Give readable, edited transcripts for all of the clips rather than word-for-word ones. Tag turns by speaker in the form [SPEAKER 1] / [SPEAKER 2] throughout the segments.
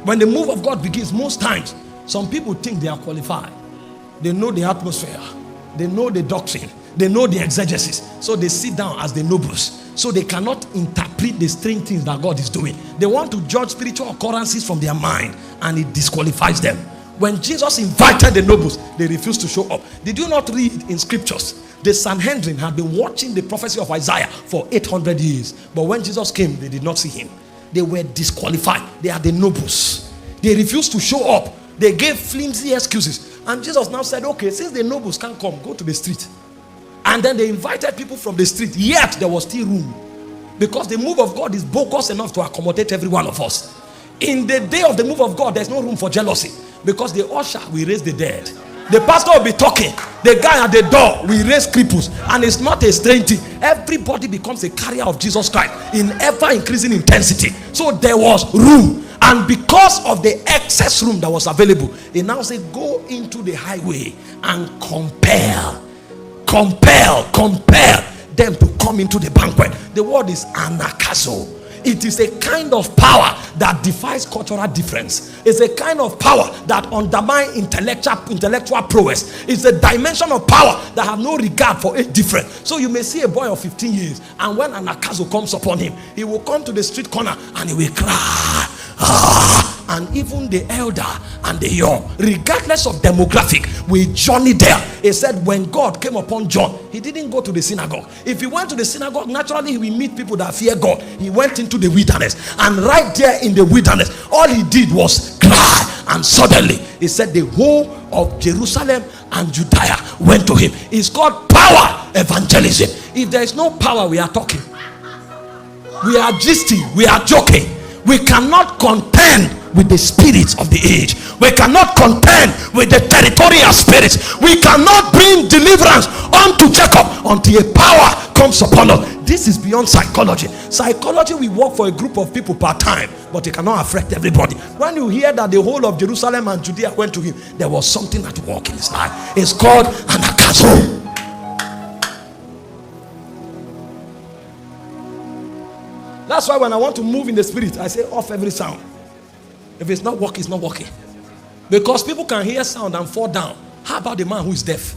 [SPEAKER 1] When the move of God begins, most times, some people think they are qualified. They know the atmosphere. They know the doctrine. They know the exegesis. So they sit down as the nobles. So they cannot interpret the strange things that God is doing. They want to judge spiritual occurrences from their mind, and it disqualifies them. When Jesus invited the nobles, they refused to show up. Did you not read in scriptures? The Sanhedrin had been watching the prophecy of Isaiah for 800 years. But when Jesus came, they did not see him. They were disqualified. They are the nobles. They refused to show up. They gave flimsy excuses. And Jesus now said, okay, since the nobles can't come, go to the street. And then they invited people from the street. Yet there was still room. Because the move of God is bogus enough to accommodate every one of us. In the day of the move of God, there's no room for jealousy. Because the usher will raise the dead. The pastor will be talking. The guy at the door will raise cripples. And it's not a strange thing. Everybody becomes a carrier of Jesus Christ in ever increasing intensity. So there was room. And because of the excess room that was available, he now said, go into the highway and compel them to come into the banquet. The word is anakazo. It is a kind of power that defies cultural difference. It's a kind of power that undermines intellectual prowess. It's a dimension of power that have no regard for age difference. So you may see a boy of 15 years, and when an akazo comes upon him, he will come to the street corner and he will cry. And even the elder and the young, regardless of demographic, will journey there. He said when God came upon John, he didn't go to the synagogue. If he went to the synagogue, naturally he will meet people that fear God. He went into the wilderness, and right there in the wilderness, all he did was cry. And suddenly he said the whole of Jerusalem and Judea went to him. It's called power evangelism. If there is no power, we are talking, we are gisting, we are joking. We cannot contend with the spirits of the age. We cannot contend with the territorial spirits. We cannot bring deliverance unto Jacob until a power comes upon us. This is beyond psychology. Psychology will work for a group of people per time, but it cannot affect everybody. When you hear that the whole of Jerusalem and Judea went to him, there was something at work in his life. It's called an akazo. That's why when I want to move in the spirit, I say off every sound. If it's not working, it's not working. Because people can hear sound and fall down. How about the man who is deaf?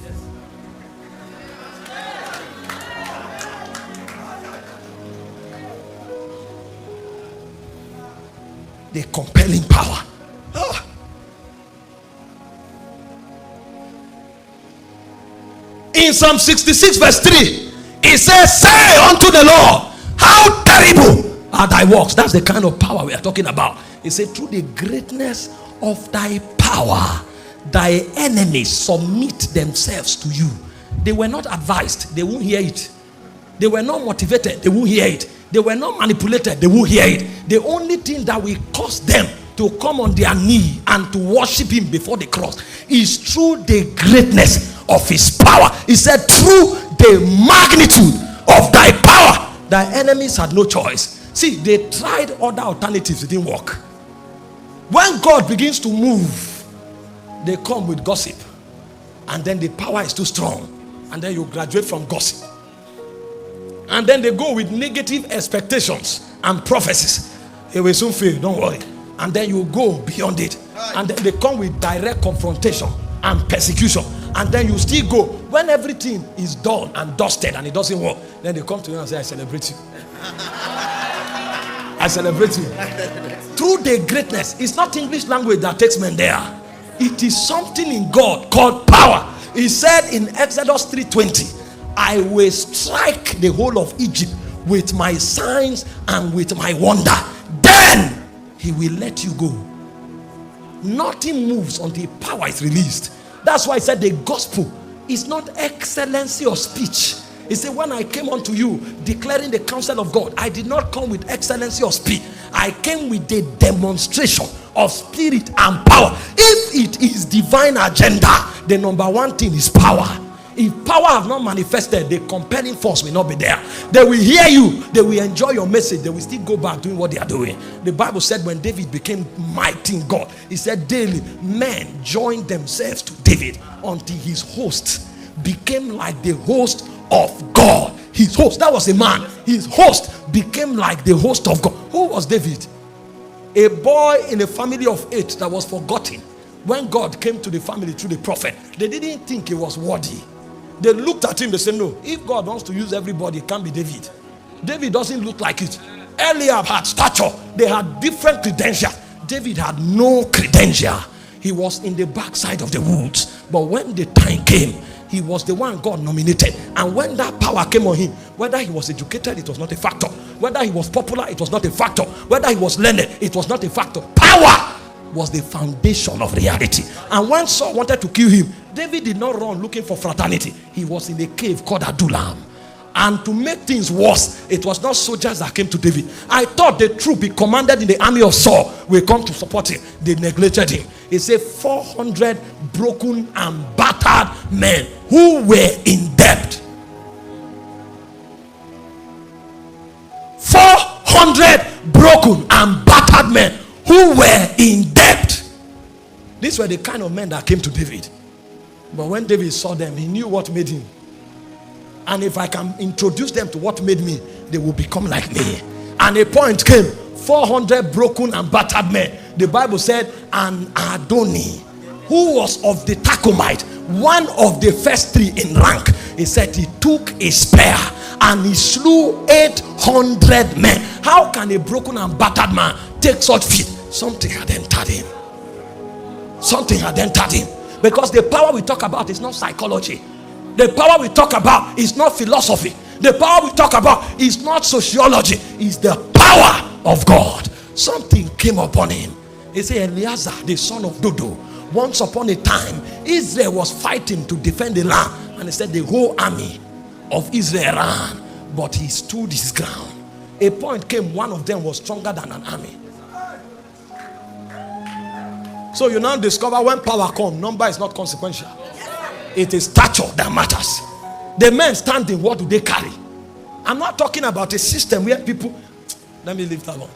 [SPEAKER 1] The compelling power. In Psalm 66 verse 3, it says, say unto the Lord, how terrible are thy works. That's the kind of power we are talking about. He said, through the greatness of thy power, thy enemies submit themselves to you. They were not advised, they won't hear it. They were not motivated, they won't hear it. They were not manipulated, they won't hear it. The only thing that will cause them to come on their knee and to worship him before the cross is through the greatness of his power. He said, through the magnitude of thy power, thy enemies had no choice. See, they tried other alternatives, it didn't work. When God begins to move, they come with gossip, and then the power is too strong, and then you graduate from gossip, and then they go with negative expectations and prophecies. It will soon fail, don't worry. And then you go beyond it, and then they come with direct confrontation and persecution, and then you still go. When everything is done and dusted and it doesn't work, then they come to you and say, I celebrate you. I celebrate you. Through the greatness. It's not English language that takes men there. It is something in God called power. He said in Exodus 3:20, I will strike the whole of Egypt with my signs and with my wonder. Then he will let you go. Nothing moves until power is released. That's why I said the gospel is not excellency of speech. He said, when I came unto you declaring the counsel of God, I did not come with excellency of speech. I came with the demonstration of spirit and power. If it is divine agenda, the number one thing is power. If power have not manifested, the compelling force will not be there. They will hear you, they will enjoy your message, they will still go back doing what they are doing. The Bible said when David became mighty in God, he said daily men joined themselves to David until his host became like the host of God. His host, that was a man. His host became like the host of God. Who was David? A boy in a family of 8 that was forgotten. When God came to the family through the prophet, they didn't think he was worthy. They looked at him, they said, no, if God wants to use everybody, it can't be David. David doesn't look like it. Eliab had stature. They had different credentials. David had no credential. He was in the backside of the woods. But when the time came, he was the one God nominated. And when that power came on him, whether he was educated, it was not a factor. Whether he was popular, it was not a factor. Whether he was learned, it was not a factor. Power was the foundation of reality. And when Saul wanted to kill him, David did not run looking for fraternity. He was in a cave called Adullam. And to make things worse, it was not soldiers that came to David. I thought the troop he commanded in the army of Saul will come to support him. They neglected him. He said 400 broken and battered men who were in debt. 400 broken and battered men who were in debt. These were the kind of men that came to David. But when David saw them, he knew what made him. And if I can introduce them to what made me, they will become like me. And a point came, 400 broken and battered men. The Bible said, and Adoni, who was of the Tachomite, one of the first 3 in rank, he said he took a spear and he slew 800 men. How can a broken and battered man take such feat? Something had entered him. Something had entered him. Because the power we talk about is not psychology. The power we talk about is not philosophy. The power we talk about is not sociology. It's the power of God. Something came upon him. He said, Eleazar, the son of Dodo, once upon a time, Israel was fighting to defend the land. And he said the whole army of Israel ran. But he stood his ground. A point came, one of them was stronger than an army. So you now discover when power comes, number is not consequential. It is stature that matters. The men standing, what do they carry? I'm not talking about a system where people, let me leave that alone.